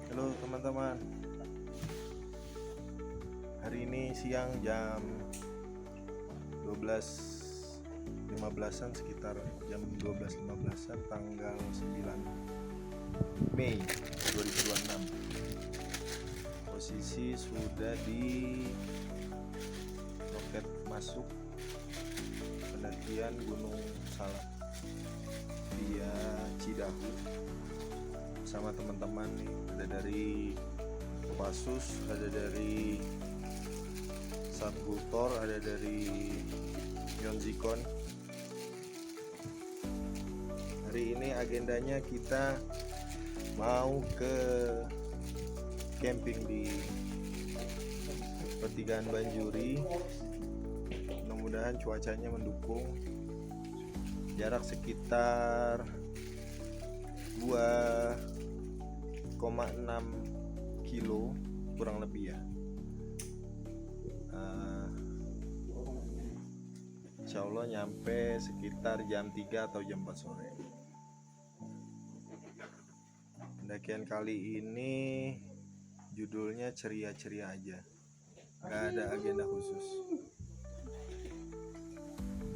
Halo teman-teman, hari ini siang jam 12.15an, sekitar jam 12.15an tanggal 9 Mei 2026. Posisi sudah di loket masuk pendakian Gunung Salak via Cidahu sama teman-teman nih. Ada dari Kopassus, ada dari Satgultor, ada dari Yonzikon. Hari ini agendanya kita mau ke camping di pertigaan Banjuri. Mudah-mudahan cuacanya mendukung. Jarak sekitar 2,6 kilo kurang lebih ya. Insya Allah nyampe sekitar jam 3 atau jam 4 sore. Pendakian kali ini judulnya ceria-ceria aja, nggak ada agenda khusus.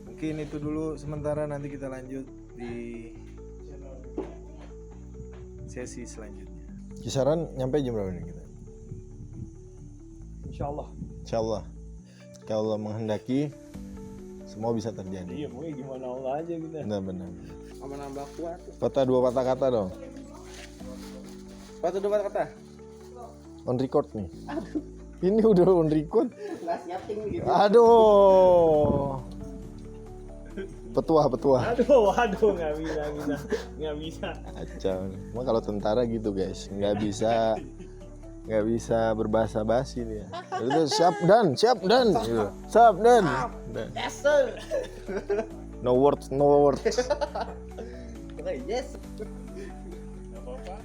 Mungkin itu dulu sementara, nanti kita lanjut di sesi selanjutnya. Kisaran nyampe jam berapa nih kita? Insya Allah. Insya Allah, kalau Allah menghendaki semua bisa terjadi. Iya, pokoknya gimana Allah aja gitu. Benar-benar. Sama nambah kuat. Dua patah kata dong. Dua patah kata. On record nih. Aduh. Ini udah on record. Nggak siapin gitu. Aduh. Petua. Aduh, nggak bisa. Acau. Emang kalau tentara gitu guys, nggak bisa berbahasa basi dia. Itu siap dan gitu. Siap dan. Yes sir. No words. Oke, yes. Nggak apa-apa.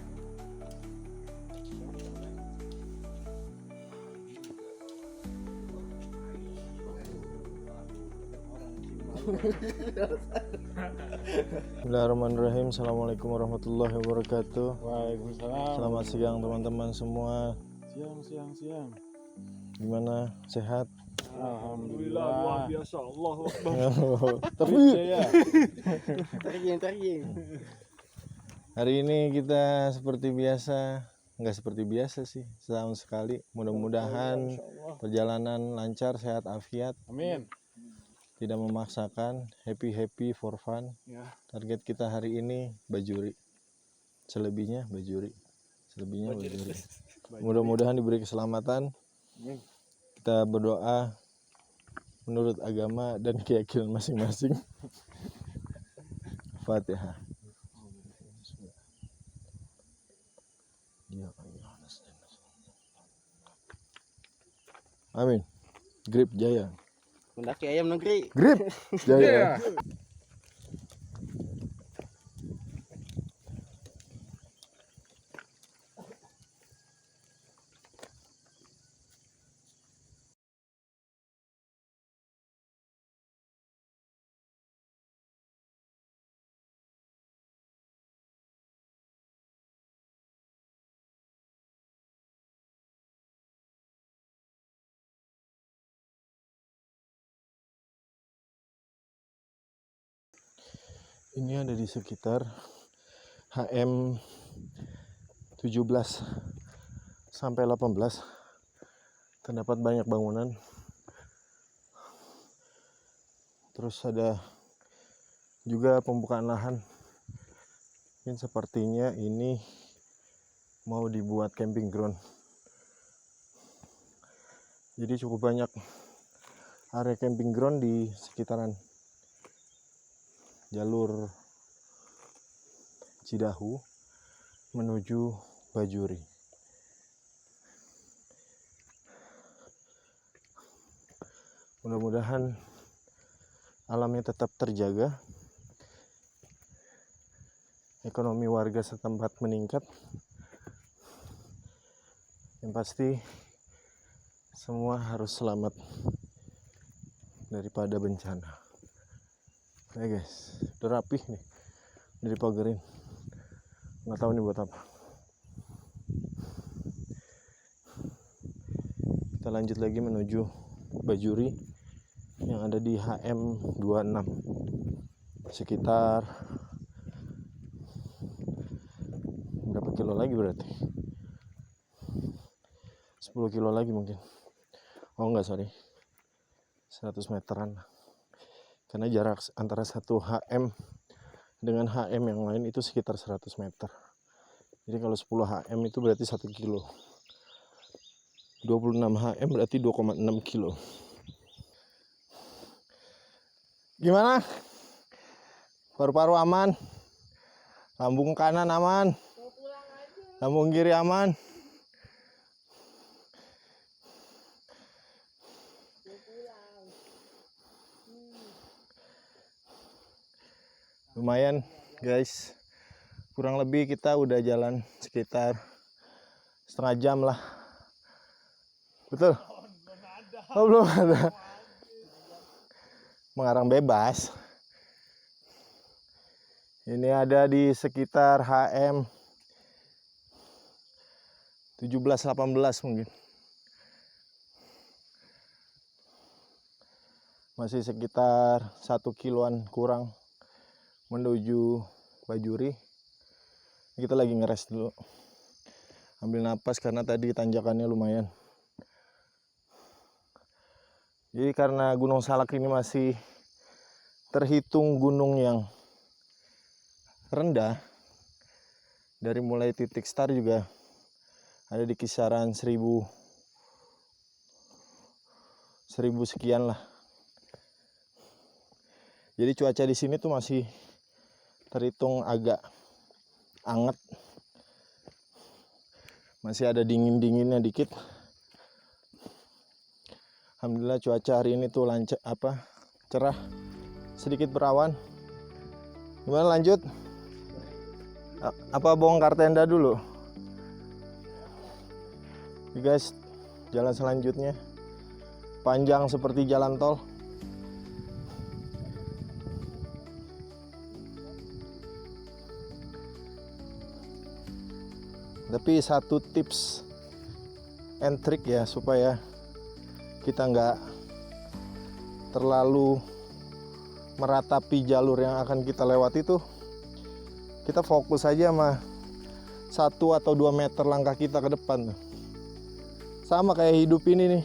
Bismillahirrahmanirrahim. Assalamualaikum warahmatullahi wabarakatuh. Waalaikumsalam. Selamat siang teman-teman semua. Siang. Gimana? Sehat? Alhamdulillah, luar biasa. Allahu Akbar. Tapi Terjing. hari ini kita seperti biasa, nggak seperti biasa sih, setahun sekali. Mudah-mudahan perjalanan lancar, sehat afiat, Amin. tidak memaksakan, happy for fun. Ya. Target kita hari ini Bajuri, selebihnya Bajuri. Mudah-mudahan diberi keselamatan. Amin. Kita berdoa menurut agama dan keyakinan masing-masing. Fatihah. Amin. Grip Jaya. Mendaki ayam negeri. Grip Jaya. Ini ada di sekitar HM 17 sampai 18. Terdapat banyak bangunan. Terus ada juga pembukaan lahan. Mungkin sepertinya ini mau dibuat camping ground. Jadi cukup banyak area camping ground di sekitaran jalur Cidahu menuju Bajuri. Mudah-mudahan alamnya tetap terjaga, ekonomi warga setempat meningkat. Yang pasti semua harus selamat daripada bencana. Oke guys, udah rapih nih, udah dipagerin. Nggak tahu nih buat apa. Kita lanjut lagi menuju Bajuri yang ada di HM 26, sekitar berapa kilo lagi berarti? 10 kilo lagi mungkin. Oh enggak, sorry, 100 meteran, karena jarak antara satu HM dengan HM yang lain itu sekitar 100 meter. Jadi kalau 10 HM itu berarti 1 kilo, 26 HM berarti 2,6 kilo. Gimana? Paru-paru aman? Lambung kanan aman? Lambung kiri aman? Lumayan guys, kurang lebih kita udah jalan sekitar setengah jam lah. Betul? Oh belum ada. Mengarang bebas. Ini ada di sekitar HM 17-18 mungkin. Masih sekitar 1 kiloan kurang menuju Bajuri. Kita lagi ngeres dulu, ambil napas karena tadi tanjakannya lumayan. Jadi karena Gunung Salak ini masih terhitung gunung yang rendah, dari mulai titik start juga ada di kisaran 1000 sekian lah. Jadi cuaca di sini tuh masih terhitung agak anget, masih ada dingin-dinginnya dikit. Alhamdulillah cuaca hari ini tuh lancar, cerah, sedikit berawan. Gimana lanjut? Apa bongkar tenda dulu? Oke guys, jalan selanjutnya panjang seperti jalan tol. Tapi satu tips and trick ya, supaya kita nggak terlalu meratapi jalur yang akan kita lewati tuh, kita fokus aja sama 1 atau 2 meter langkah kita ke depan tuh. Sama kayak hidup ini nih,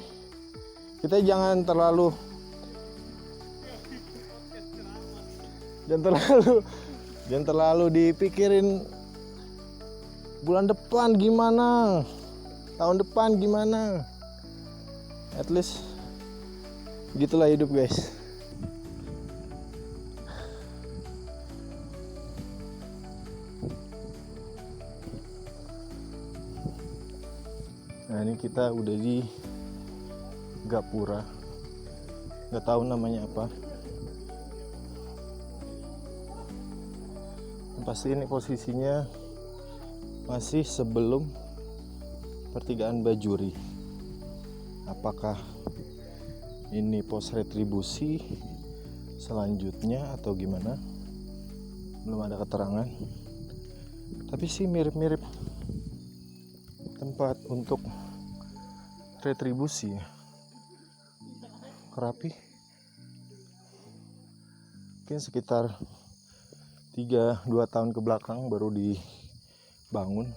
kita jangan terlalu dipikirin bulan depan gimana, tahun depan gimana. At least gitulah hidup guys. Nah ini kita udah di Gapura, nggak tahu namanya apa. Pasti ini posisinya masih sebelum pertigaan Bajuri. Apakah ini pos retribusi selanjutnya atau gimana? Belum ada keterangan. Tapi sih mirip-mirip tempat untuk retribusi ya. Kerapi. Mungkin sekitar 3-2 tahun ke belakang baru dibangun.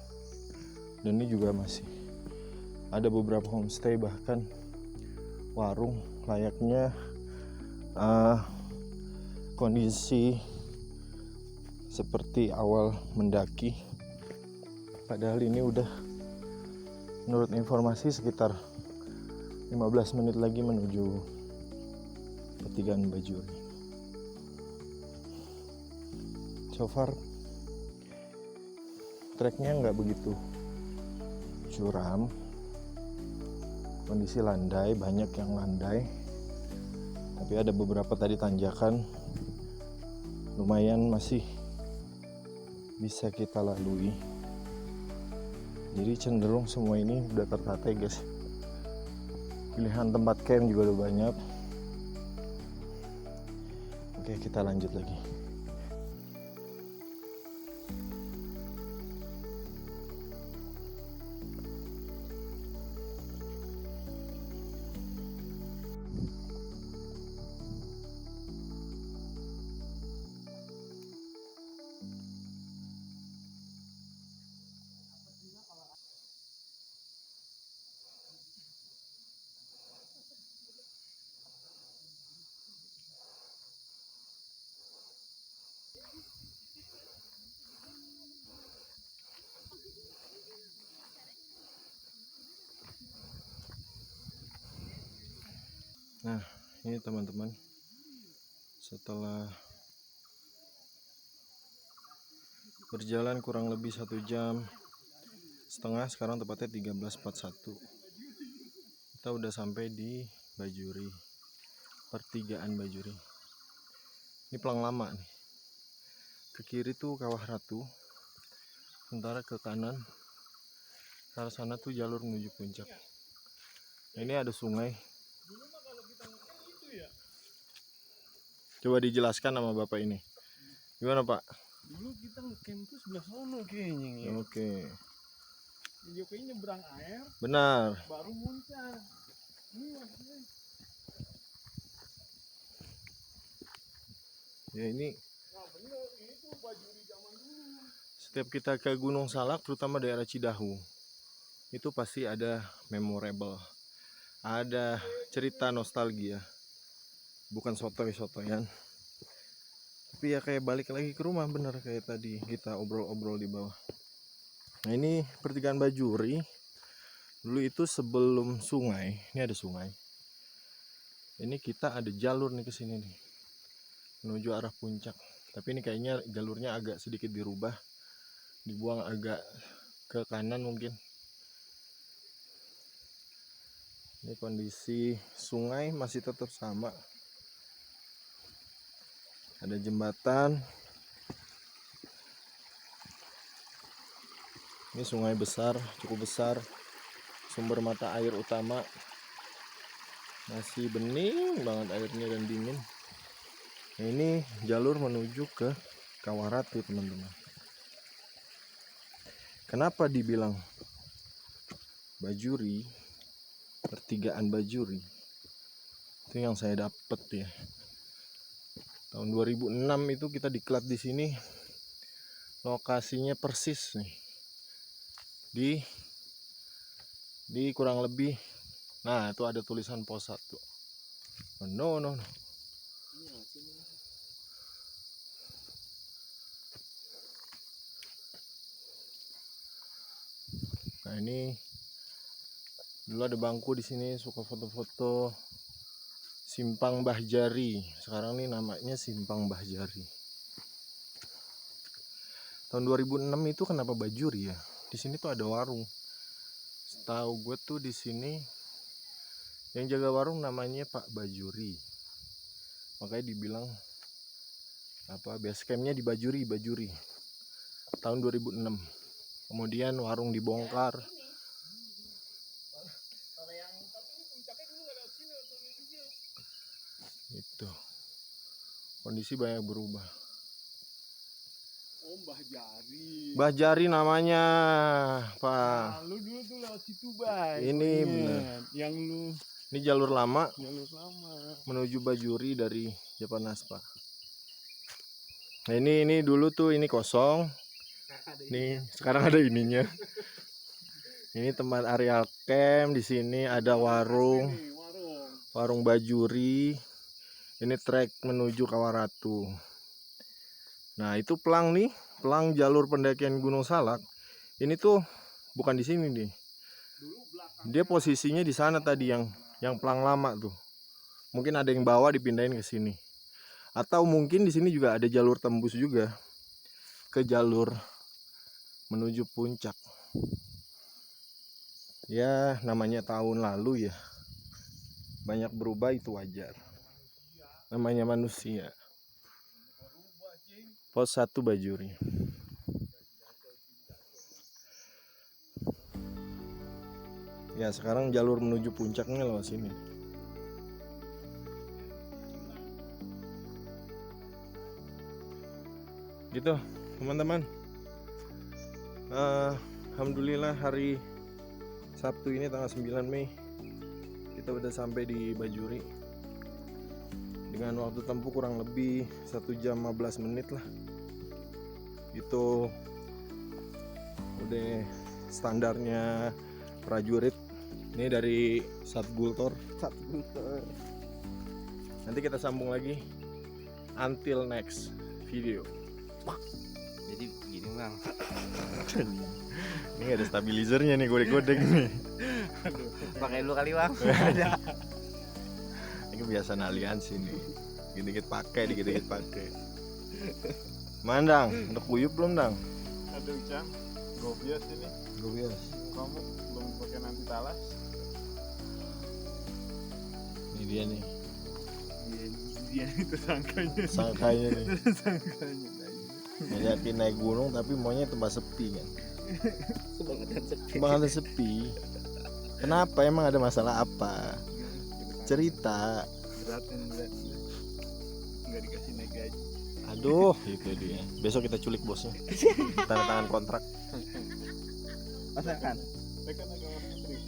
Dan ini juga masih ada beberapa homestay, bahkan warung layaknya kondisi seperti awal mendaki. Padahal ini udah, menurut informasi, sekitar 15 menit lagi menuju pertigaan Bajuri. So far treknya nggak begitu curam, kondisi landai, banyak yang landai, tapi ada beberapa tadi tanjakan lumayan masih bisa kita lalui. Jadi cenderung semua ini udah tertata guys. Pilihan tempat camp juga udah banyak. Oke, kita lanjut lagi. Nah, ini teman-teman, setelah berjalan kurang lebih 1,5 jam, sekarang tepatnya 13.41, kita udah sampai di Bajuri, pertigaan Bajuri. Ini pelang lama nih. Ke kiri tuh Kawah Ratu, sementara ke kanan ke arah sana tuh jalur menuju puncak. Nah, ini ada sungai. Coba dijelaskan sama bapak ini. Gimana pak? Dulu kita ngecamp tuh sebelah sono kayaknya ya. Oke. Kayaknya nyebrang air Benar. baru muncak. Ini maksudnya. Ya ini Nah bener, ini tuh Bajuri zaman dulu. setiap kita ke Gunung Salak, terutama daerah Cidahu, itu pasti ada memorable, ada cerita nostalgia. Bukan sotoy-sotoyan, tapi ya kayak balik lagi ke rumah, bener kayak tadi kita obrol-obrol di bawah. Nah ini pertigaan Bajuri. Dulu itu sebelum sungai, ini ada sungai. Ini kita ada jalur nih ke sini nih, menuju arah puncak. Tapi ini kayaknya jalurnya agak sedikit dirubah, dibuang agak ke kanan mungkin. Ini kondisi sungai masih tetap sama. Ada jembatan. Ini sungai besar, cukup besar. Sumber mata air utama. Masih bening banget airnya dan dingin. Nah, ini jalur menuju ke Kawah Ratu, teman-teman. Kenapa dibilang Bajuri, pertigaan Bajuri? Itu yang saya dapet ya. Tahun 2006 itu kita diklat di sini. Lokasinya persis nih. Di kurang lebih, nah itu ada tulisan pos 1. Oh, no. Nah ini dulu ada bangku di sini, suka foto-foto Simpang Mbah Jari. Sekarang nih namanya Simpang Mbah Jari. Tahun 2006 itu kenapa Bajuri ya? Di sini tuh ada warung. Setahu gue tuh di sini yang jaga warung namanya Pak Bajuri. Makanya dibilang apa, base campnya di Bajuri. Tahun 2006. Kemudian warung dibongkar. Itu kondisi banyak berubah. Oh Mbah Jari. Mbah Jari namanya Pak. Nah, lu dulu tuh lewat situ Bay. Ini Gua bener. inget. Yang lu Ini jalur lama lama. menuju Bajuri dari Japanas Pak. Nah ini dulu tuh ini kosong. Nih sekarang ada ininya. Ini tempat area camp. Di sini ada warung Bajuri. Ini trek menuju Kawah Ratu. Nah itu pelang nih, pelang jalur pendakian Gunung Salak. Ini tuh bukan di sini nih. Dia posisinya di sana tadi yang pelang lama tuh. Mungkin ada yang bawa dipindahin ke sini. Atau mungkin di sini juga ada jalur tembus juga ke jalur menuju puncak. Ya namanya tahun lalu ya. Banyak berubah, itu wajar. Namanya manusia. Pos 1 Bajuri. Ya sekarang jalur menuju puncaknya lewat sini. Gitu teman-teman. Alhamdulillah hari Sabtu ini tanggal 9 Mei kita udah sampai di Bajuri dengan waktu tempuh kurang lebih 1 jam 15 menit lah. Itu udah standarnya prajurit. Ini dari Satgultor. Nanti kita sambung lagi until next video. Jadi gini Bang. Ini ada stabilizernya nih, godek-godek nih. Pakai dulu kali Bang. Ini kebiasaan aliansi nih. Dikit-dikit pakai, dikit-dikit pakai. Mandang, udah kuyup belum, Dang? Aduh, Cam. Gobias ini. Gobias. Kamu belum pakai nanti talas. Ini dia nih. Dia itu sangkanya. Sangkanya nih. Sangkanya. Ngeliatin naik gunung tapi maunya tempat sepi kan. Kebangetan sepi. Kebangetan sepi. Kenapa? Emang ada masalah apa? Cerita. Berat. Nggak dikasih naik gaji. Aduh, itu dia. Besok kita culik bosnya. Tanda tangan kontrak. Masakan. Tekan agak menteri.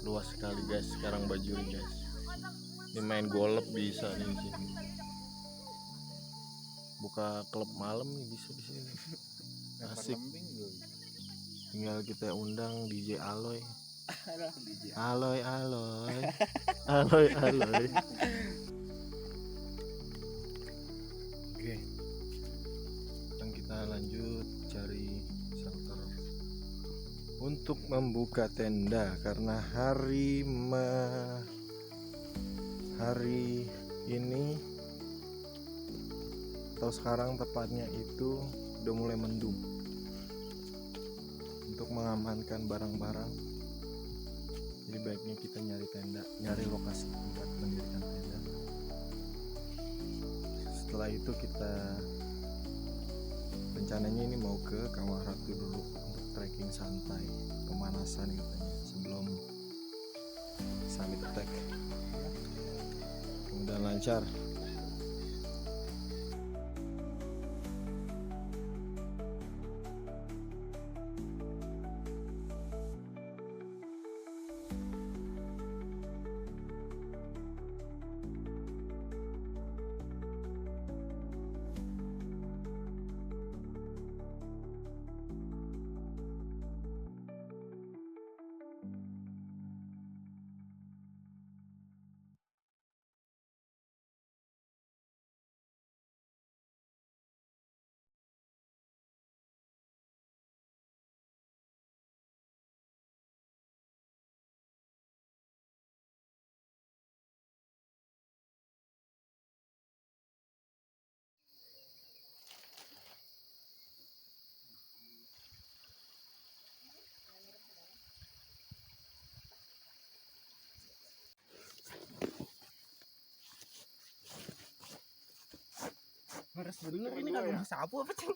Luas sekali guys, sekarang Bajuri guys. Ini main golf bisa nih di sini. Buka klub malam nih bisa di sini. Asik. Tinggal kita undang DJ Aloy. Aloy. Oke. Dan kita lanjut cari shelter untuk membuka tenda karena hari ini atau sekarang tepatnya itu udah mulai mendung. Untuk mengamankan barang-barang, jadi baiknya kita nyari tenda, nyari lokasi tempat mendirikan tenda. Setelah itu kita rencananya ini mau ke Kawah Ratu dulu untuk trekking santai, pemanasan katanya sebelum summit attack. Mudah lancar. Harus bener ini kan rumah sapu apa sih?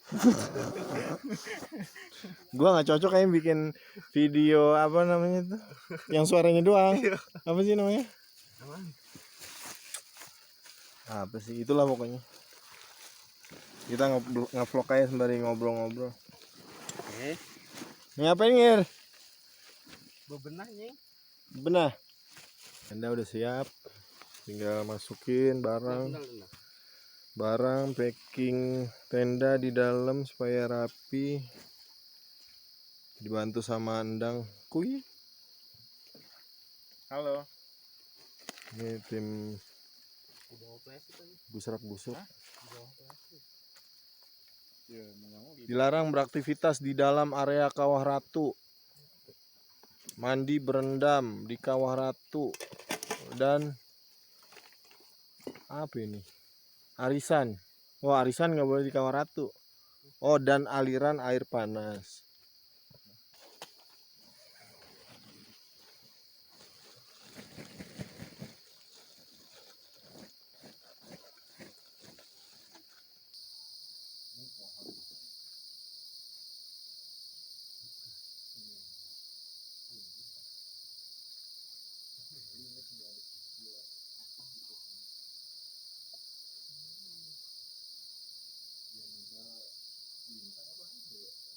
Gua nggak cocok kayak bikin video apa namanya tuh, yang suaranya doang. Apa sih namanya? Apa sih? Itulah pokoknya. Kita nge-vlog aja sembari ngobrol-ngobrol. Oke. Ngapain Ngir? Bebenahnya. Benah. Tenda udah siap. Tinggal masukin barang packing tenda di dalam supaya rapi. Dibantu sama Endang Kuy. Halo. Ini tim busrak-busuk. Dilarang beraktivitas di dalam area Kawah Ratu. Mandi berendam di Kawah Ratu. Dan apa ini? Arisan. Wah, arisan nggak boleh di Kawah Ratu. Oh, dan aliran air panas.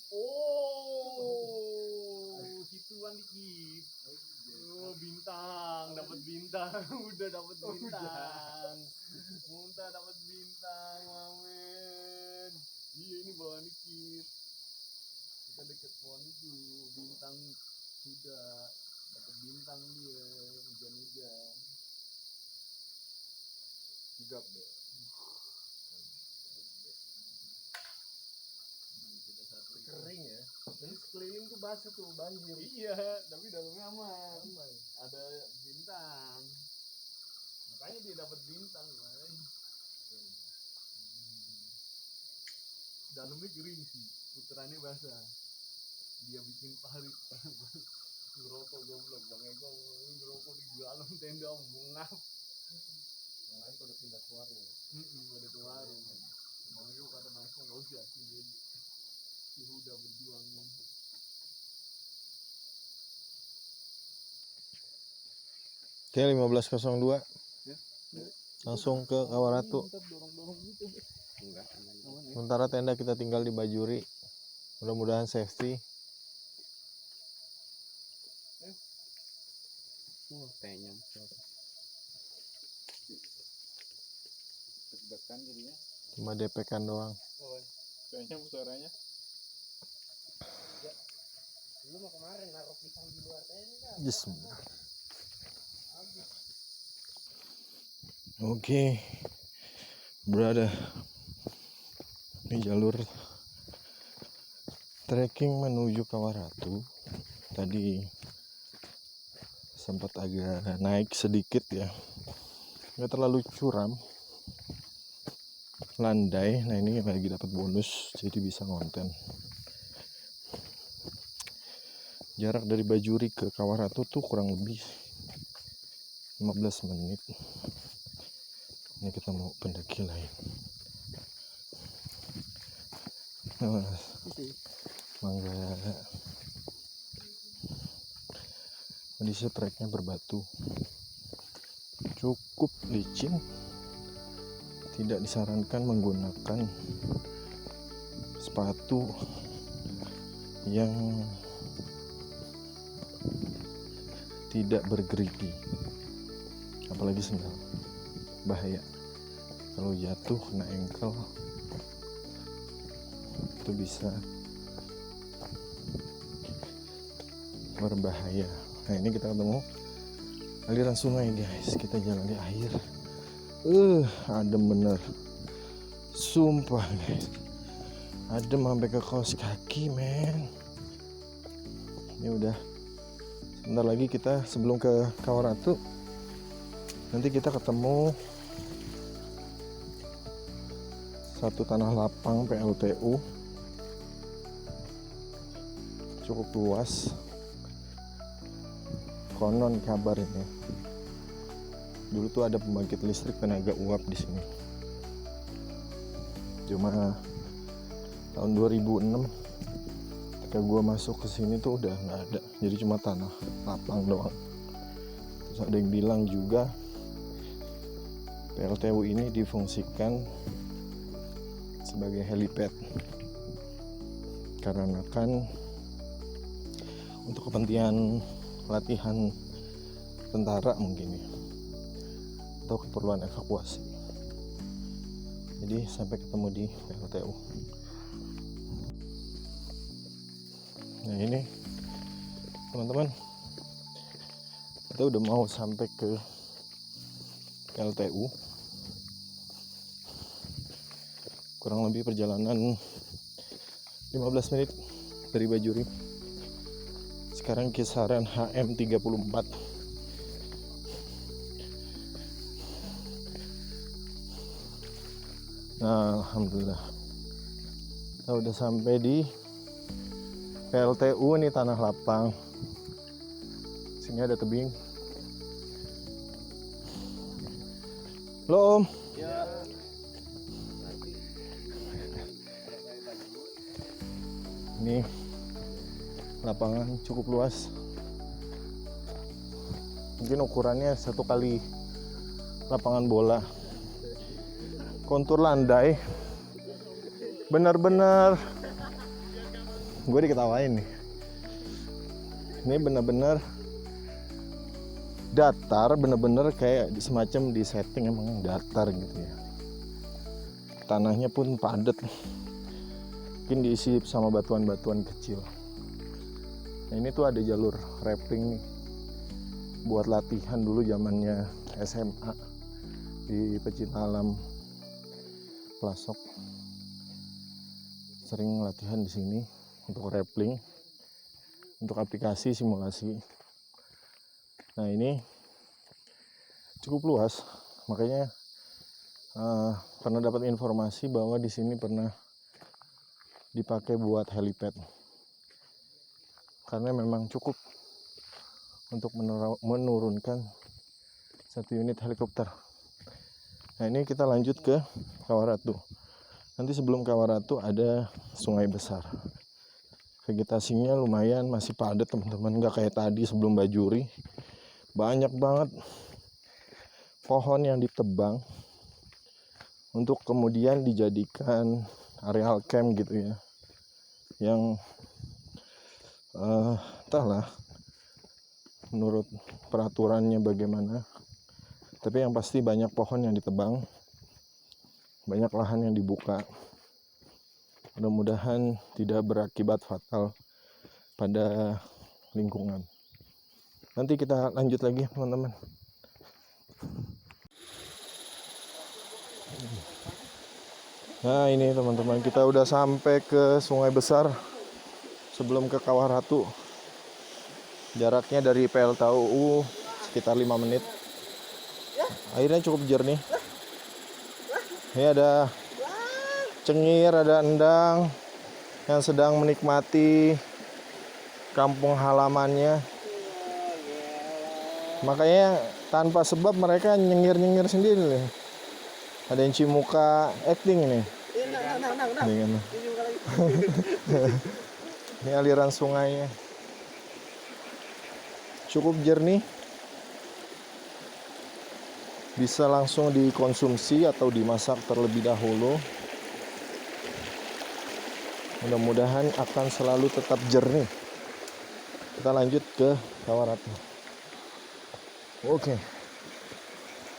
Oh, situan dikit. Oh, bintang, dapat bintang, udah dapat bintang. Muntah dapat bintang, Mamen. Iya ini bawa dikit. Kita deket pohon itu, bintang sudah dapat bintang dia, hujan-hujan. Sigap deh. Kering ya. Jadi sekeliling tuh basah tuh banjir. Iya, tapi dalamnya aman. Ada bintang. Makanya dia dapat bintang, man. Dalamnya kering sih, puterannya basah. Dia bikin parit. Ngerokok goblok, Bang Eko ngerokok di dalam tenda mengap. Yang lain pada pindah ke warung. Pada ke warung. Bang Eko kata Bang Eko nggak usah sini. Si Huda berjuang. Oke, 15.02. Langsung ke Kawaratu. Dorong-dorong gitu. Enggak, aman. Sementara tenda kita tinggal di Bajuri. Mudah-mudahan safety. Kayaknya deg-degan jadinya. Cuma DP-kan doang. Kayaknya suaranya. Lu mah kemarin naruh pisang di luar tenda. Bismillah. Oke, brother. Ini jalur trekking menuju Kawaratu. Tadi sempat agak naik sedikit ya, nggak terlalu curam, landai. Nah ini lagi dapat bonus jadi bisa ngonten. Jarak dari Bajuri ke Kawaratu tuh kurang lebih 15 menit. Ini kita mau pendaki lain. Mangga. Kondisi treknya berbatu, cukup licin. Tidak disarankan menggunakan sepatu yang tidak bergerigi, apalagi sendal. Bahaya kalau jatuh kena ankle, itu bisa berbahaya. Nah ini kita ketemu aliran sungai guys, kita jalan di air. Adem bener, sumpah guys, adem sampai ke kaos kaki men. Ini udah sebentar lagi kita sebelum ke Kawaratu. Nanti kita ketemu satu tanah lapang PLTU, cukup luas. Konon kabar ini dulu tuh ada pembangkit listrik tenaga uap di sini. Cuma tahun 2006 ketika gua masuk ke sini tuh udah nggak ada, jadi cuma tanah lapang doang. Terus ada yang bilang juga PLTU ini difungsikan sebagai helipad karena kan untuk kepentingan latihan tentara mungkin ya, atau keperluan evakuasi. Jadi sampai ketemu di PLTU. Nah ini teman-teman, kita udah mau sampai ke PLTU. Kurang lebih perjalanan 15 menit dari Bajuri. Sekarang kisaran HM34. Nah, alhamdulillah kita udah sampai di PLTU nih, tanah lapang. Sini ada tebing. Halo Om. Ya. Ini lapangan cukup luas. Mungkin ukurannya 1 kali lapangan bola. Kontur landai benar-benar, gue diketawain nih. Ini benar-benar datar, benar-benar kayak semacam di setting emang datar gitu ya. Tanahnya pun padat, mungkin diisi sama batuan-batuan kecil. Nah ini tuh ada jalur rappling nih, buat latihan dulu zamannya SMA di Pecinta Alam Plasok. Sering latihan di sini untuk rappling. untuk aplikasi simulasi. Nah ini cukup luas, makanya pernah dapat informasi bahwa di sini pernah dipakai buat helipad, karena memang cukup untuk menurunkan 1 unit helikopter. Nah ini kita lanjut ke Kawaratu. Nanti sebelum Kawaratu ada sungai besar. Vegetasinya lumayan masih padat teman-teman, nggak kayak tadi sebelum Bajuri. Banyak banget pohon yang ditebang untuk kemudian dijadikan areal camp gitu ya, yang entahlah menurut peraturannya bagaimana, tapi yang pasti banyak pohon yang ditebang, banyak lahan yang dibuka. Mudah-mudahan tidak berakibat fatal pada lingkungan. Nanti kita lanjut lagi teman-teman. Nah ini teman-teman, kita udah sampai ke Sungai Besar sebelum ke Kawaratu. Jaraknya dari PLTU sekitar 5 menit. Airnya cukup jernih. Ini ada cengir, ada endang yang sedang menikmati kampung halamannya. Makanya tanpa sebab mereka nyengir-nyengir sendiri nih. Ada yang cimuka acting ini. Ini aliran sungainya. Cukup jernih. Bisa langsung dikonsumsi atau dimasak terlebih dahulu. Mudah-mudahan akan selalu tetap jernih. Kita lanjut ke Kawaratu. Oke.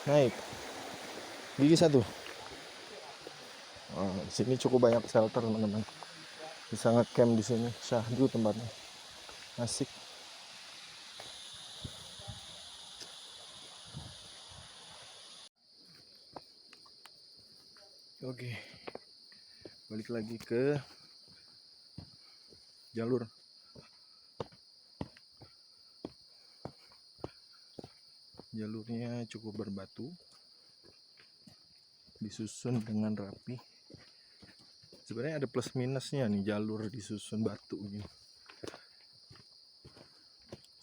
Naik. Gigi 1. Di sini cukup banyak shelter teman-teman. Bisa nge-camp di sini. Syahdu tempatnya. Asik. Oke. Balik lagi ke jalur. Jalurnya cukup berbatu. Disusun dengan rapi. Sebenarnya ada plus minusnya nih jalur disusun batu ini,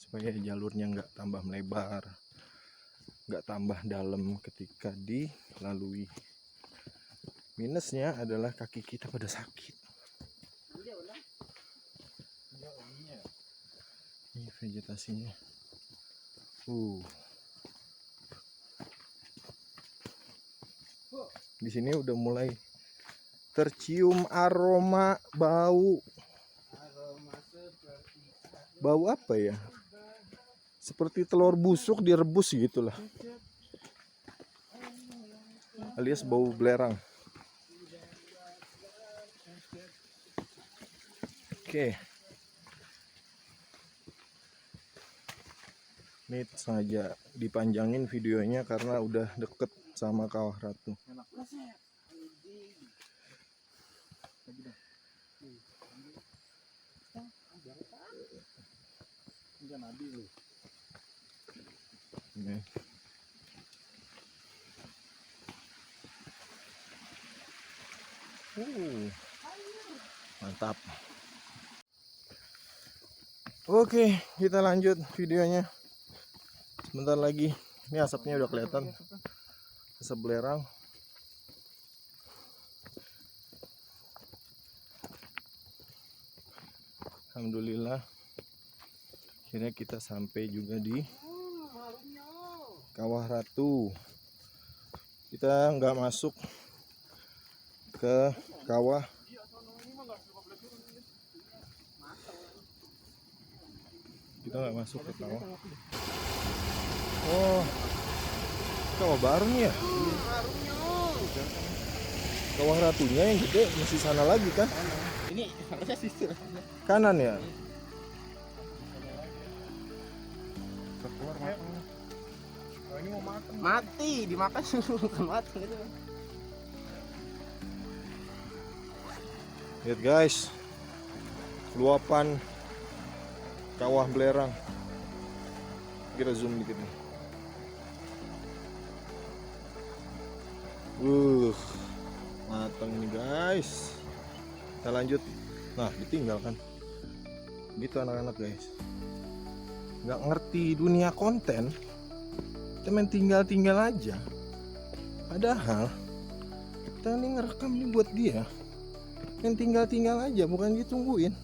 supaya jalurnya nggak tambah melebar, nggak tambah dalam ketika dilalui. Minusnya adalah kaki kita pada sakit. Ini vegetasinya. Di sini udah mulai tercium aroma bau. Bau apa ya? Seperti telur busuk direbus gitulah. Alias bau belerang. Oke. Ini sengaja dipanjangin videonya karena udah deket sama Kawaratu. Ini. Mantap. Oke, kita lanjut videonya. Sebentar lagi. Ini asapnya udah kelihatan. Asap belerang. Alhamdulillah. Akhirnya kita sampai juga di Kawaratu. Kita nggak masuk ke kawah. Kita nggak masuk ke kawah. Oh, kawah baru nih ya? Kawah Ratunya yang gede masih sana lagi kan? Ini harusnya sisir. Kanan ya? Oh, ini mau makan. Mati, dimakan bukan mati gitu. Lihat guys, luapan Kawah belerang. Kita zoom dikit nih. Matang ini guys. Kita lanjut. Nah, ditinggal kan. Gitu anak-anak guys. Nggak ngerti dunia konten. Kita main tinggal-tinggal aja. Padahal kita nih ngerekam nih buat dia. Main tinggal-tinggal aja, bukan ditungguin.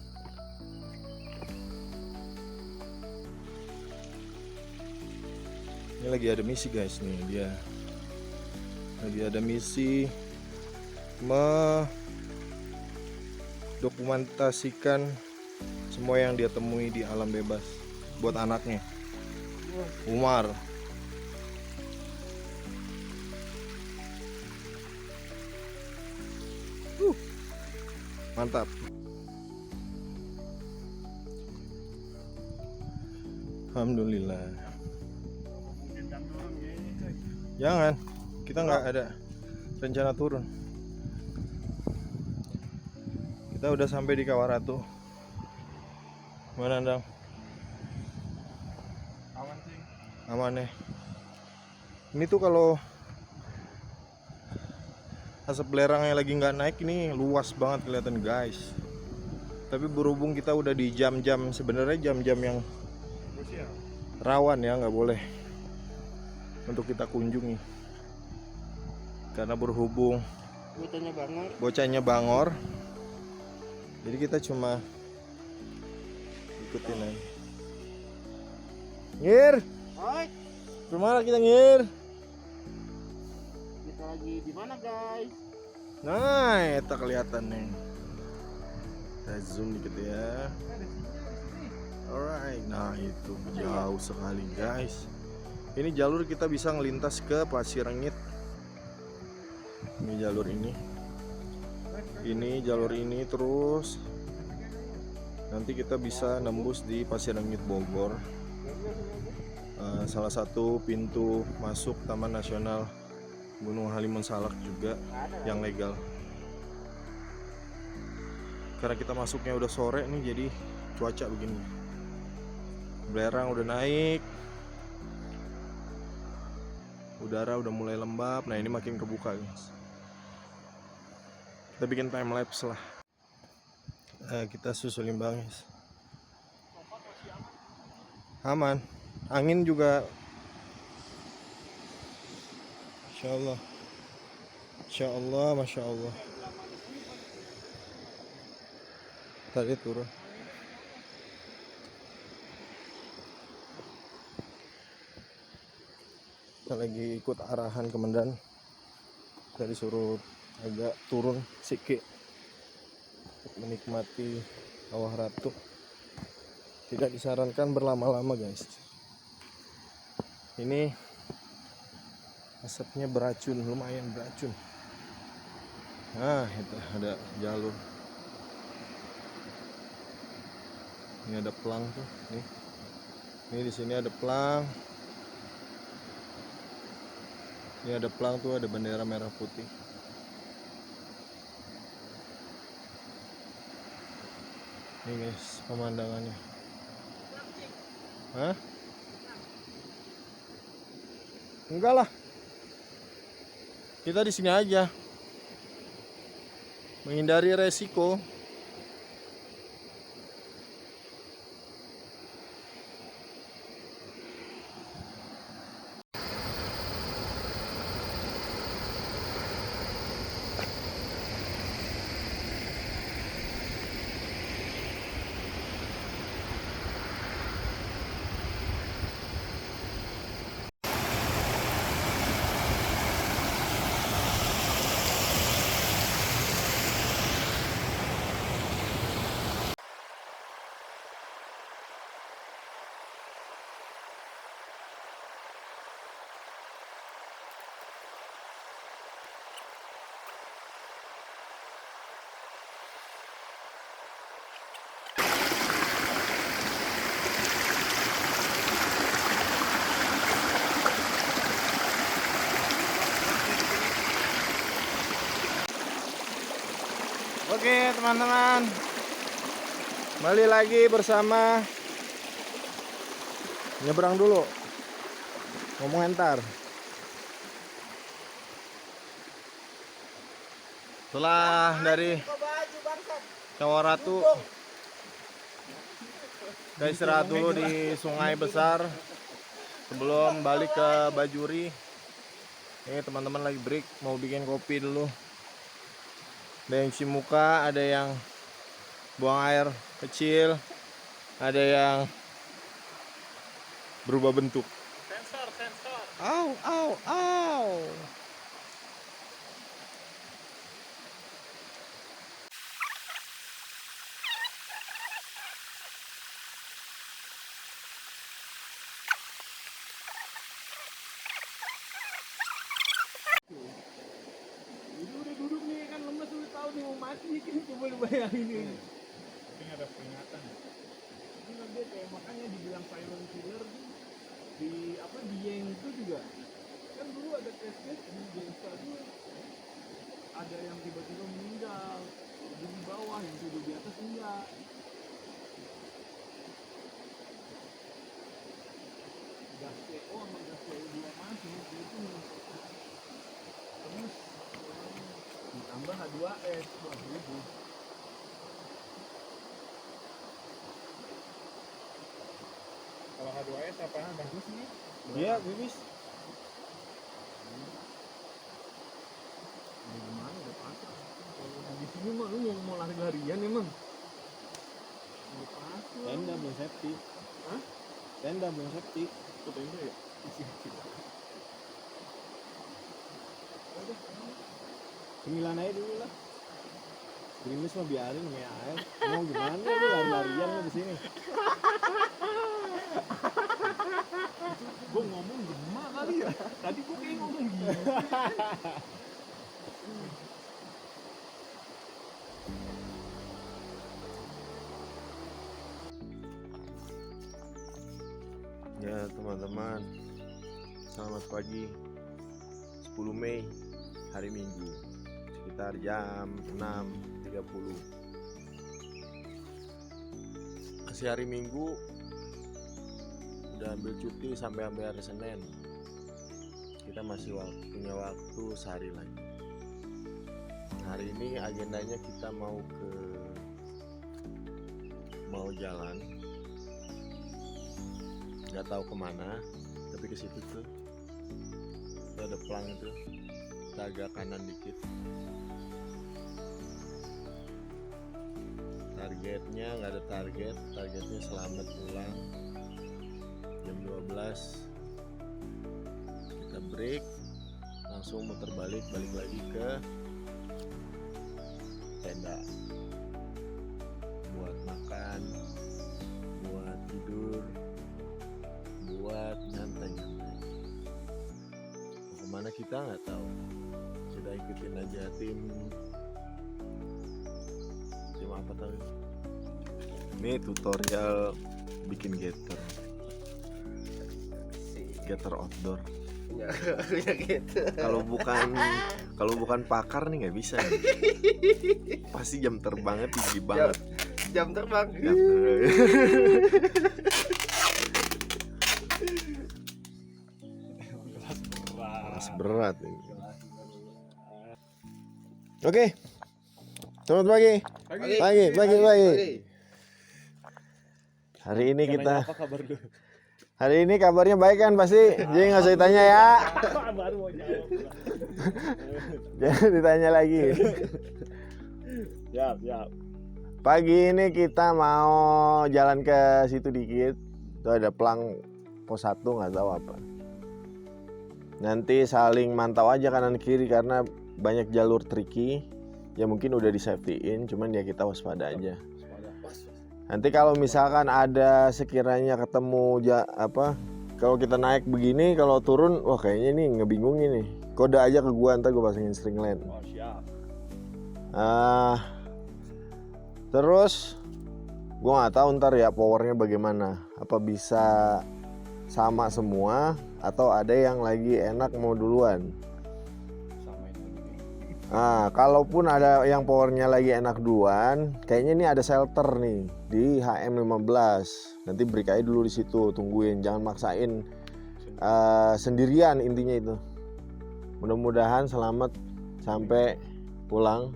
Ini lagi ada misi guys nih, dia lagi ada misi mendokumentasikan semua yang dia temui di alam bebas buat anaknya Umar. Mantap. Alhamdulillah. Jangan, kita nggak ada rencana turun. Kita udah sampai di Kawaratu. Mana Dang? Aman sih. Aman ya. Ini tuh kalau asap belerangnya lagi nggak naik, ini luas banget kelihatan guys. Tapi berhubung kita udah di jam-jam, sebenarnya jam-jam yang rawan ya, nggak boleh untuk kita kunjungi. Karena berhubung bocahnya bangor, jadi kita cuma ikutin aja. Ngir, Hai, kemana kita Ngir? kita lagi di mana guys? Nah, itu kelihatan nih. Kita zoom dikit ya. Alright, nah itu jauh sekali guys. Ini jalur kita bisa ngelintas ke Pasir Rengit. Ini jalur ini. Ini jalur ini terus. Nanti kita bisa nembus di Pasir Rengit Bogor. Salah satu pintu masuk Taman Nasional Gunung Halimun Salak juga yang legal. Karena kita masuknya udah sore nih, jadi cuaca begini. Belerang udah naik, udara udah mulai lembab. Nah ini makin kebuka guys. Kita bikin time lapse lah. Kita susulin bangis. Aman. Angin juga. Insya Allah. Insya Allah, Masya Allah. Tadi turun. Kita lagi ikut arahan komandan. Kita disuruh agak turun sedikit untuk menikmati Kawah Ratu. Tidak disarankan berlama-lama guys. Ini asapnya beracun, lumayan beracun. Nah itu ada jalur. Ini ada pelang tuh, nih. Ini di sini ada pelang. Ini ada pelang tuh, ada bendera merah putih. Ini guys pemandangannya. Hah? Enggak lah. Kita di sini aja. Menghindari resiko. Oke teman-teman, kembali lagi bersama Nyebrang dulu. Ngomong entar. Setelah dari Cawaratu, kita istirahat dulu di sungai besar sebelum balik ke Bajuri. Ini teman-teman lagi break, mau bikin kopi dulu. Ada yang cuci muka, ada yang buang air kecil, ada yang berubah bentuk. Sensor. Au. Ini udah duduk nih kan lemes, udah tahu nih mau mati kan, coba lu bayangin ini. Tapi ada peringatan. Ini dia kayak makanya dibilang silent killer di apa di Yang itu juga. Kan dulu ada tes-tes di Gangsta dulu. Ada yang tiba-tiba meninggal di bawah, yang tidur di atas enggak. Gas CO sama gas CO2 masuk itu nih. Terus ditambah H2S, wah ribu. Kalau H2S apaan bagus nih? Iya, bibis. Gimana udah pasrah. Kalau di sini mah lu mau lari-larian emang. Udah pasrah. Tenda belum safety. Hah? Tenda belum safety. Kok tenda ya? Isi-isi. Udah, Sembilan aja dulu lah. Gerimis mah biarin main air. Mau gimana lu lari-larian lu di sini? gue ngomong gema kali ya. Tadi gue kayak ngomong gitu. Ya teman-teman, selamat pagi. 10 Mei, hari Minggu, sekitar jam 6.30. Masih hari Minggu, udah ambil cuti sampai hari Senin. Kita masih punya waktu sehari lagi. Hari ini agendanya kita mau jalan, nggak tahu kemana, tapi ke situ tuh itu ada pelang itu, kita agak kanan dikit. Targetnya nggak ada targetnya selamat pulang jam 12. Kita break, langsung muter balik lagi ke tenda buat makan, buat tidur, buat nyantai-nyantai. Mau kemana kita nggak tahu. Kita ikutin aja tim apa tadi? Ini tutorial bikin getter outdoor. Ya gitu. Kalau bukan pakar nih nggak bisa nih. Pasti jam terbangnya tinggi banget. Jam terbang. Kelas berat ini. Oke. Selamat pagi. Pagi. Hari ini kita. Apa kabar lu? Hari ini kabarnya baik kan pasti. Jadi nggak usah ditanya ya. Baru mau jawab. Jangan ditanya lagi. Siap. Pagi ini kita mau jalan ke situ dikit. Itu ada pelang pos 1 nggak tahu apa. Nanti saling mantau aja kanan kiri karena banyak jalur tricky. Ya mungkin udah di safety-in, cuman ya kita waspada aja. Nanti kalau misalkan ada sekiranya ketemu kalau kita naik begini, kalau turun, wah kayaknya ini ngebingungin nih. Kode aja ke gua, ntar gua pasangin string land. Oh, siap. Terus gua nggak tahu ntar ya powernya bagaimana. Apa bisa sama semua atau ada yang lagi enak mau duluan? Nah, kalaupun ada yang powernya lagi enak duluan, kayaknya ini ada shelter nih di HM15. Nanti break aja dulu di situ, tungguin, jangan maksain sendirian intinya itu. Mudah-mudahan selamat sampai pulang.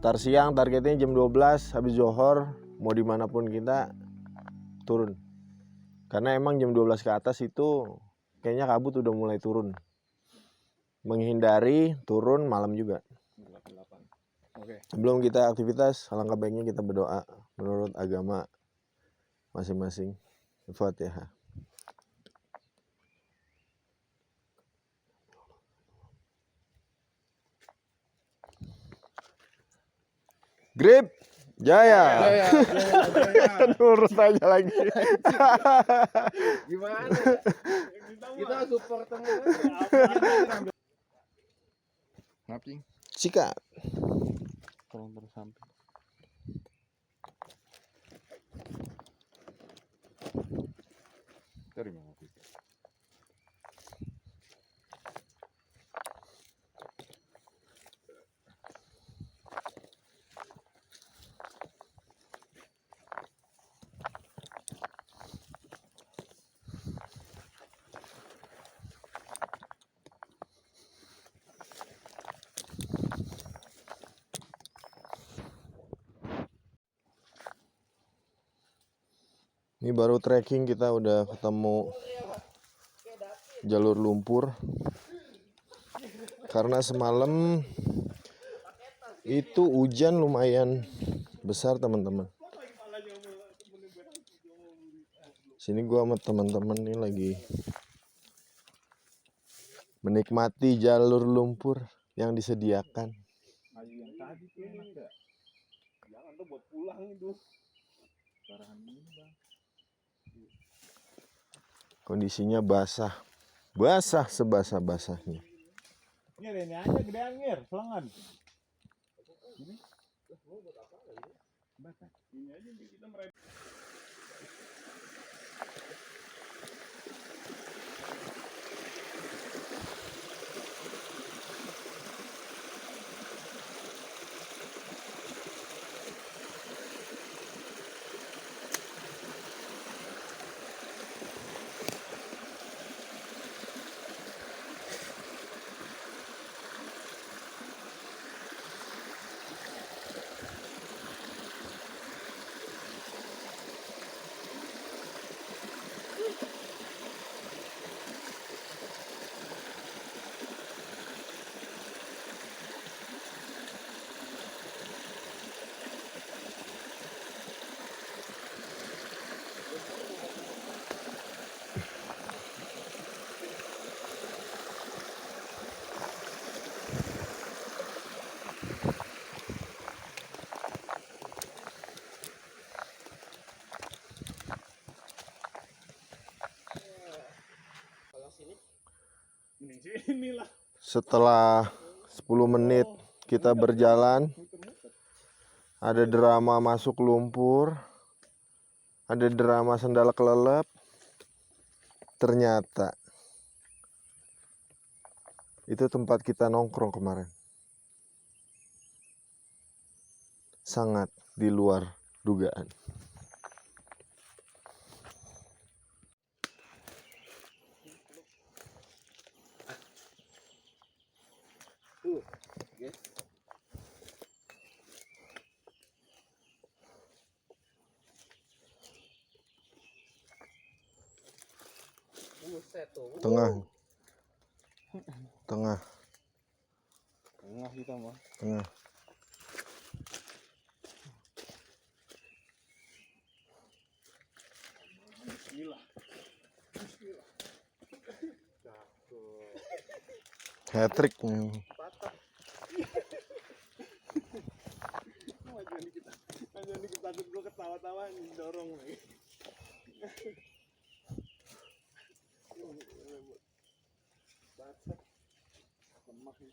Ntar siang targetnya jam 12 habis Johor, mau dimanapun kita turun. Karena emang jam 12 ke atas itu kayaknya kabut udah mulai turun. Menghindari turun malam juga. Oke. Sebelum kita aktivitas, alangkah baiknya kita berdoa menurut agama masing-masing. Al-Fatihah. Grip Jaya. Kan urus aja lagi. Gimana? Kita support temen. Ngapain? Sikat. Tolong terus sampai. Terima kasih. Ini baru trekking, kita udah ketemu jalur lumpur. Karena semalam itu hujan lumayan besar teman-teman. Sini gua sama teman-teman nih lagi menikmati jalur lumpur yang disediakan. Ayo yang tadi tuh enak gak? Jangan tuh buat pulang itu. Parahan ini bang. Kondisinya basah. Basah sebasah-basahnya. Ini ada ini aja gede angin, selengan. Ini? Batas. Ini aja kita mereka. Inilah. Setelah 10 menit kita berjalan, ada drama masuk lumpur, ada drama sendal kelelep. Ternyata itu tempat kita nongkrong kemarin. Sangat di luar dugaan. Buset tuh. Tengah. Tengah. Tengah kita mah. Tengah. Bismillah. Hat-trick. Majuan dikit takut gue ketawa-tawa dorong lagi. Baca. Lemah ini.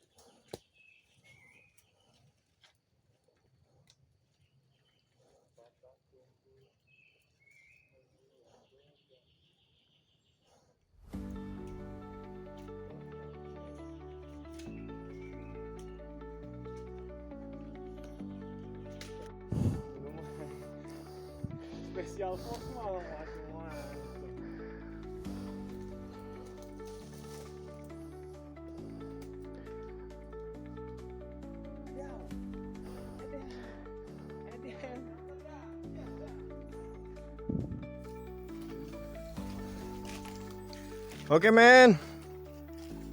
spesial formal macam-macam. Oke men,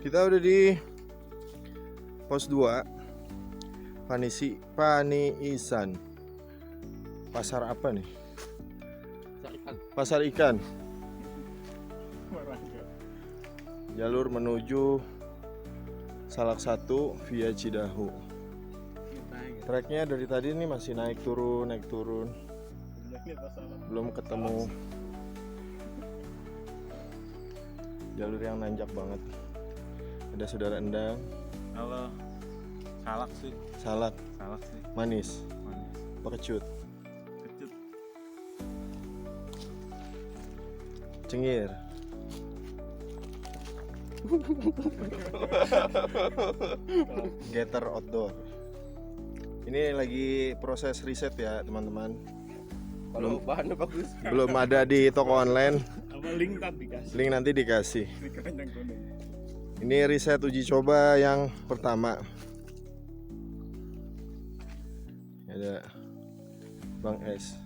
kita udah di pos 2 Paniisan. Pasar apa nih? Pasar ikan. Jalur menuju Salak 1 via Cidahu. Treknya dari tadi nih masih naik turun. Belum ketemu jalur yang nanjak banget. Ada saudara Endang. Halo. Salak sih. Salak. Salak sih. Manis. Apa kecut? Kecut. Cengir. Getter outdoor. Ini lagi proses riset ya teman-teman. Kalau bahannya bagus. Belum ada di toko online. Apa link tadi dikasih? Link nanti dikasih. Di keranjang kuning. Ini riset uji coba yang pertama. Ada Bang S.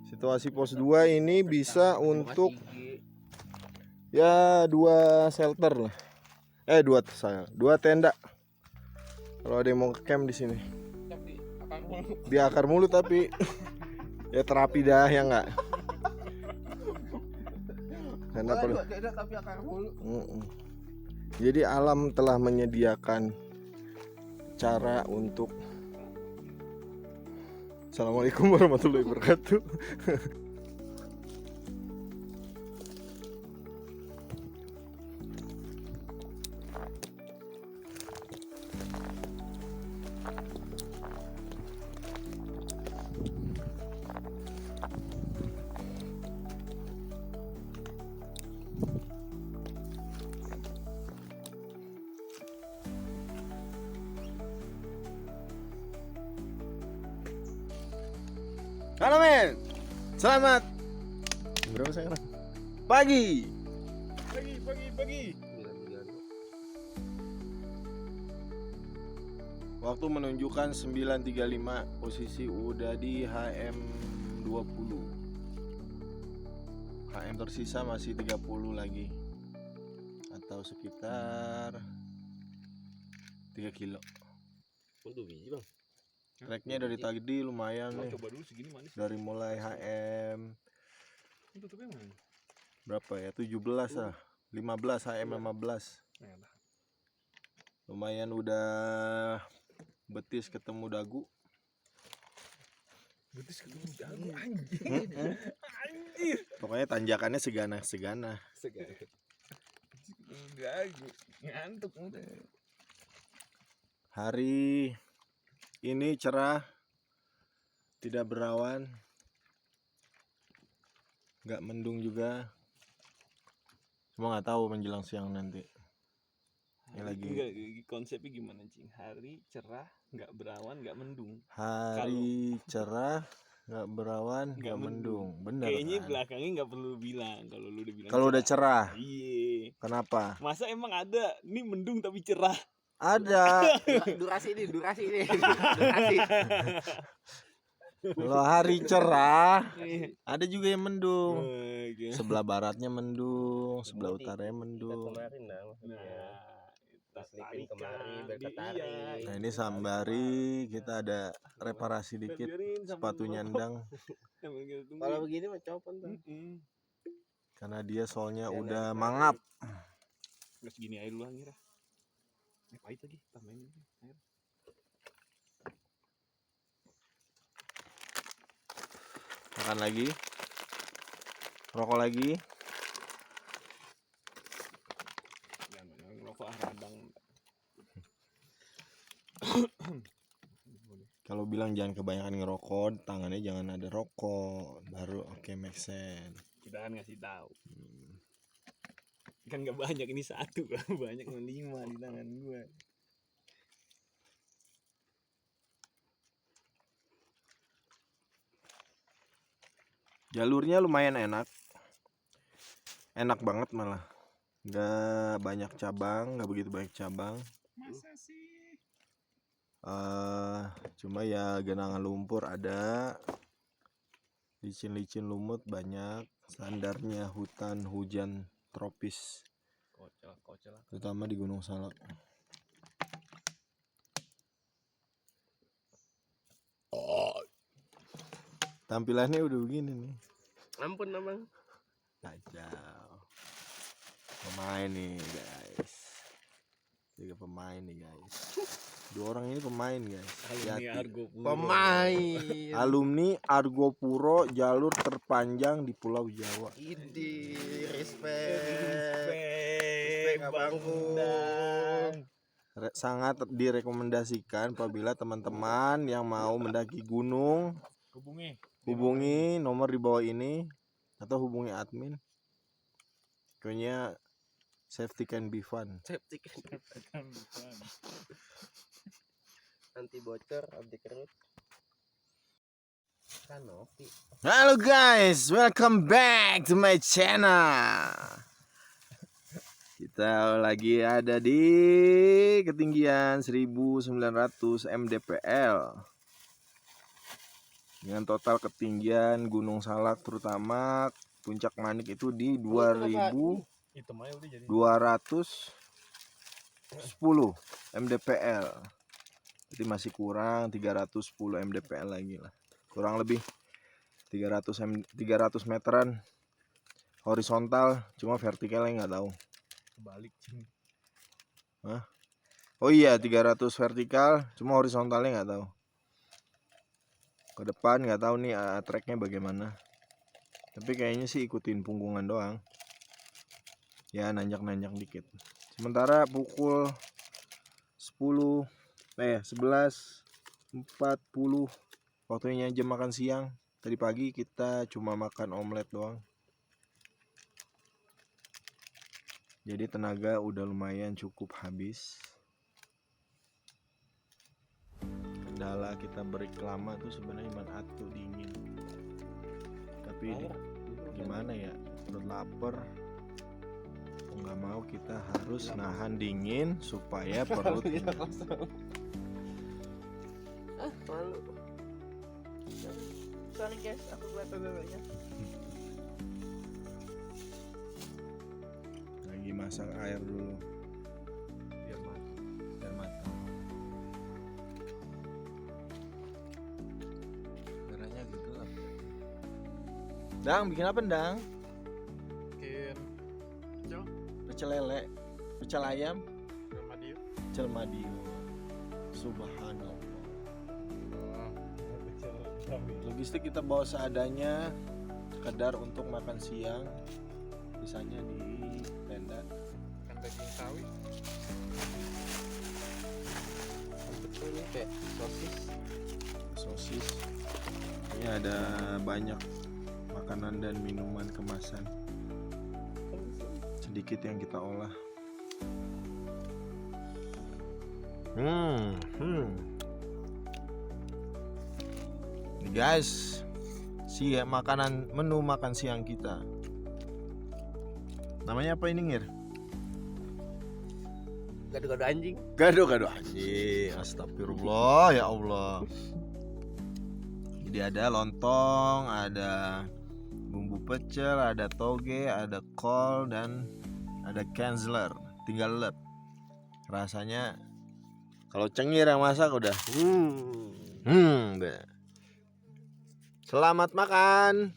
Situasi pos 2 ini bisa untuk ya 2 shelter lah. 2 tenda. Kalau ada yang mau camp di sini. Di akar mulu tapi ya terapi dah ya enggak. Karena perlu. Tapi akar mulu. Jadi alam telah menyediakan cara untuk. Assalamualaikum warahmatullahi wabarakatuh. Halo men, selamat. Berapa sekarang? Pagi. Pagi. Waktu menunjukkan 9.35, posisi udah di HM 20. HM tersisa masih 30 lagi. Atau sekitar 3 kilo. Untuk biji bang. Treknya dari tadi lumayan nih. Coba dulu segini manis. Dari mulai HM Tutupnya mana? berapa ya? 17 lah. 15 HM 15. Lumayan udah betis ketemu dagu. Betis ketemu dagu anjir. Pokoknya tanjakannya segana. Dagu ngantuk udah. Hari ini cerah, tidak berawan, nggak mendung juga. Cuma nggak tahu menjelang siang nanti. Ini lagi Konsepnya gimana cing? Hari cerah, nggak berawan, nggak mendung. hari cerah, nggak berawan, nggak mendung. Bener Kayaknya kan? belakangnya nggak perlu bilang kalau lu udah bilang. Kalau udah cerah, Iya. kenapa? Masa emang ada nih mendung tapi cerah? Ada. Durasi ini. Kalau hari cerah, ada juga yang mendung. Oke. Sebelah baratnya mendung, sebelah utaranya mendung. Kemarin dah maksudnya. Nah, Selipin kemari, tarikan. berketari. Iya. Nah ini Sambari, kita ada reparasi dikit Biarin sambil sepatu ngerokok. nyandang Sambil kita tunggu. Kalau begini mah copot tuh. karena dia soalnya Ya, udah nah, mangap. Udah segini aja dulu Ngira. Ini pahit lagi, tambahin lagi air. Makan lagi, rokok lagi. Jangan ngerokok radang. Kalau bilang jangan kebanyakan ngerokok, tangannya jangan ada rokok, baru oke make sense. Kita kan ngasih tahu. Kan nggak banyak ini satu kan, banyak 5 di tangan gue. Jalurnya lumayan enak. Enak banget malah. Nggak banyak cabang, nggak begitu banyak cabang. Masa sih? Cuma ya genangan lumpur ada, licin-licin lumut banyak. Standarnya hutan hujan tropis, Kocel. terutama di Gunung Salak. Tampilannya udah begini nih. Ampun abang. Kacau. Pemain nih guys. 3 pemain nih guys. 2 orang ini pemain guys. Alumni Hati-hati. Argo Puro. Pemain. Alumni Argo Puro, jalur terpanjang di Pulau Jawa. Idi, respect abangku. Sangat direkomendasikan apabila teman-teman yang mau mendaki gunung, hubungi nomor di bawah ini atau hubungi admin. Pokoknya safety can be fun. Septic. Nanti bocor, abdi kerut. Kanopi. Halo guys, welcome back to my channel. Kita lagi ada di ketinggian 1900 mdpl dengan total ketinggian Gunung Salak terutama Puncak Manik itu di 2210 mdpl. Jadi masih kurang 310 mdpl lagi lah. Kurang lebih 300 meteran horizontal, cuma vertikalnya nggak tahu. Balik. Oh iya 300 vertikal, cuma horizontalnya nggak tahu. Ke depan nggak tahu nih tracknya bagaimana. Tapi kayaknya sih ikutin punggungan doang. Ya nanjak-nanjak dikit. Sementara pukul 11:40 waktunya jam makan siang. Tadi pagi kita cuma makan omelet doang. Jadi tenaga udah lumayan cukup habis. Kendala kita break lama tuh sebenarnya atu dingin. Tapi gimana ya, perut lapar. Mau nggak mau kita harus nahan dingin supaya perut Malu. Sorry guys, aku buat bebeknya. lagi masak air dulu biar matang. Darahnya gitu lah. Dang, bikin apa Dang? Bikin Pecel lele, pecel ayam, Madiu. pecel Madiun. Subhanallah. Logistik kita bawa seadanya, sekedar untuk makan siang. Sisanya di tenda. Kan daging sawi. Betul nih kayak Sosis. Ini ada banyak makanan dan minuman kemasan. Sedikit yang kita olah. Nih guys, menu makan siang kita. Namanya apa ini Ngir? gado-gado anjing. Gado-gado anjing. Astagfirullah ya Allah. Jadi ada lontong, ada bumbu pecel, ada toge, ada kol, dan ada kenzler. Tinggal lep. Rasanya kalau Cengir yang masak udah. Udah. Selamat makan.